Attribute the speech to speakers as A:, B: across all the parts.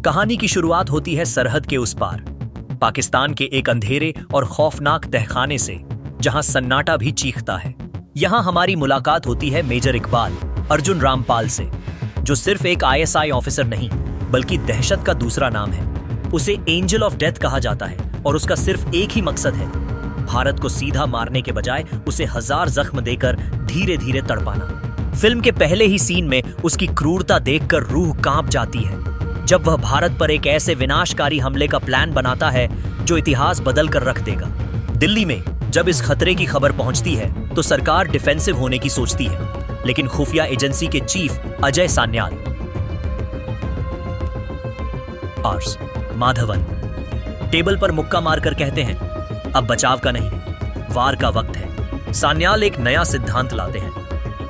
A: कहानी की शुरुआत होती है सरहद के उस पार, पाकिस्तान के एक अंधेरे और खौफनाक तहखाने से, जहां सन्नाटा भी चीखता है। यहां हमारी मुलाकात होती है मेजर इकबाल अर्जुन रामपाल से, जो सिर्फ एक आईएसआई ऑफिसर नहीं बल्कि दहशत का दूसरा नाम है। उसे एंजल ऑफ डेथ कहा जाता है और उसका सिर्फ एक ही मकसद है, भारत को सीधा मारने के बजाय उसे 1000 जख्म देकर धीरे धीरे तड़पाना। फिल्म के पहले ही सीन में उसकी क्रूरता देखकर रूह कांप जाती है, जब वह भारत पर एक ऐसे विनाशकारी हमले का प्लान बनाता है जो इतिहास बदल कर रख देगा। दिल्ली में जब इस खतरे की खबर पहुंचती है तो सरकार डिफेंसिव होने की सोचती है, लेकिन खुफिया एजेंसी के चीफ अजय सान्याल आर्स माधवन टेबल पर मुक्का मारकर कहते हैं, अब बचाव का नहीं, वार का वक्त है। सान्याल एक नया सिद्धांत लाते हैं,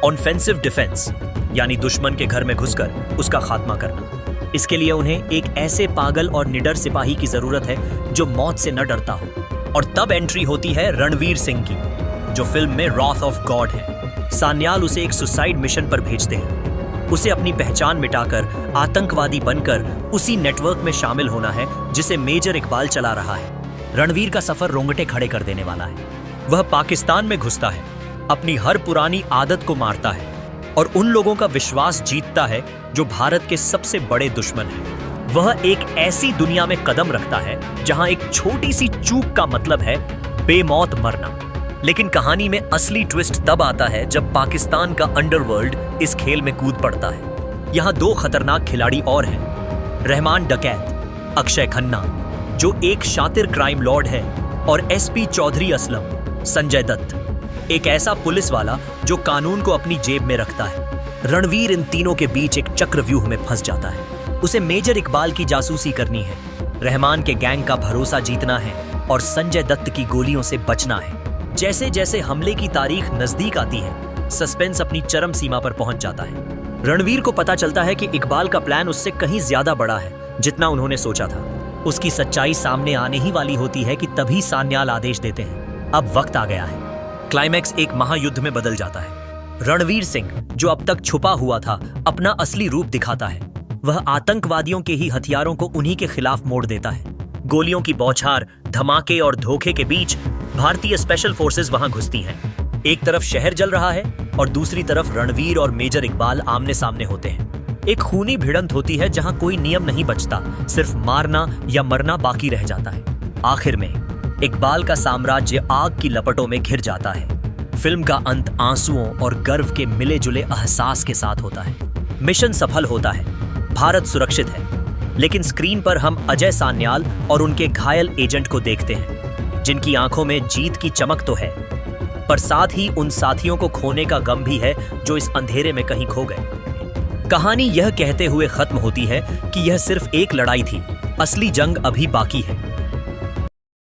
A: ऑफेंसिव डिफेंस, यानी दुश्मन के घर में घुसकर उसका खात्मा करना। इसके लिए उन्हें एक ऐसे पागल और निडर सिपाही की जरूरत है जो मौत से न डरता हो। और तब एंट्री होती है रणवीर सिंह की, जो फिल्म में रॉथ ऑफ गॉड है। सान्याल उसे एक सुसाइड मिशन पर भेजते हैं। उसे अपनी पहचान मिटाकर आतंकवादी बनकर उसी नेटवर्क में शामिल होना है जिसे मेजर इकबाल चला रहा है। रणवीर का सफर रोंगटे खड़े कर देने वाला है। वह पाकिस्तान में घुसता है, अपनी हर पुरानी आदत को मारता है और उन लोगों का विश्वास जीतता है जो भारत के सबसे बड़े दुश्मन हैं। वह एक ऐसी दुनिया में कदम रखता है जहां एक छोटी सी चूक का मतलब है बेमौत मरना। लेकिन कहानी में असली ट्विस्ट तब आता है जब पाकिस्तान का अंडरवर्ल्ड इस खेल में कूद पड़ता है। यहाँ 2 खतरनाक खिलाड़ी और हैं, रहमान डकैत अक्षय खन्ना, जो एक शातिर क्राइम लॉर्ड है, और एसपी चौधरी असलम संजय दत्त, एक ऐसा पुलिस वाला जो कानून को अपनी जेब में रखता है। रणवीर इन तीनों के बीच एक चक्रव्यूह में फंस जाता है। उसे मेजर इकबाल की जासूसी करनी है, रहमान के गैंग का भरोसा जीतना है और संजय दत्त की गोलियों से बचना है। जैसे जैसे हमले की तारीख नजदीक आती है, सस्पेंस अपनी चरम सीमा पर पहुंच जाता है। रणवीर को पता चलता है कि इकबाल का प्लान उससे कहीं ज्यादा बड़ा है जितना उन्होंने सोचा था। उसकी सच्चाई सामने आने ही वाली होती है कि तभी सान्याल आदेश देते हैं, अब वक्त आ गया है। क्लाइमैक्स एक महायुद्ध में बदल जाता है। रणवीर सिंह, जो अब तक छुपा हुआ था, अपना असली रूप दिखाता है। वह आतंकवादियों के ही हथियारों को उन्हीं के खिलाफ मोड़ देता है। गोलियों की बौछार, धमाके और धोखे के बीच भारतीय स्पेशल फोर्सेस वहां घुसती हैं। एक तरफ शहर जल रहा है और दूसरी तरफ रणवीर और मेजर इकबाल आमने सामने होते हैं। एक खूनी भिड़ंत होती है जहां कोई नियम नहीं बचता, सिर्फ मारना या मरना बाकी रह जाता है। आखिर में इकबाल का साम्राज्य आग की लपटों में घिर जाता है। फिल्म का अंत आंसुओं और गर्व के मिले जुले एहसास के साथ होता है। मिशन सफल होता है, भारत सुरक्षित है, लेकिन स्क्रीन पर हम अजय सान्याल और उनके घायल एजेंट को देखते हैं, जिनकी आंखों में जीत की चमक तो है, पर साथ ही उन साथियों को खोने का गम भी है जो इस अंधेरे में कहीं खो गए। कहानी यह कहते हुए खत्म होती है कि यह सिर्फ एक लड़ाई थी, असली जंग अभी बाकी है।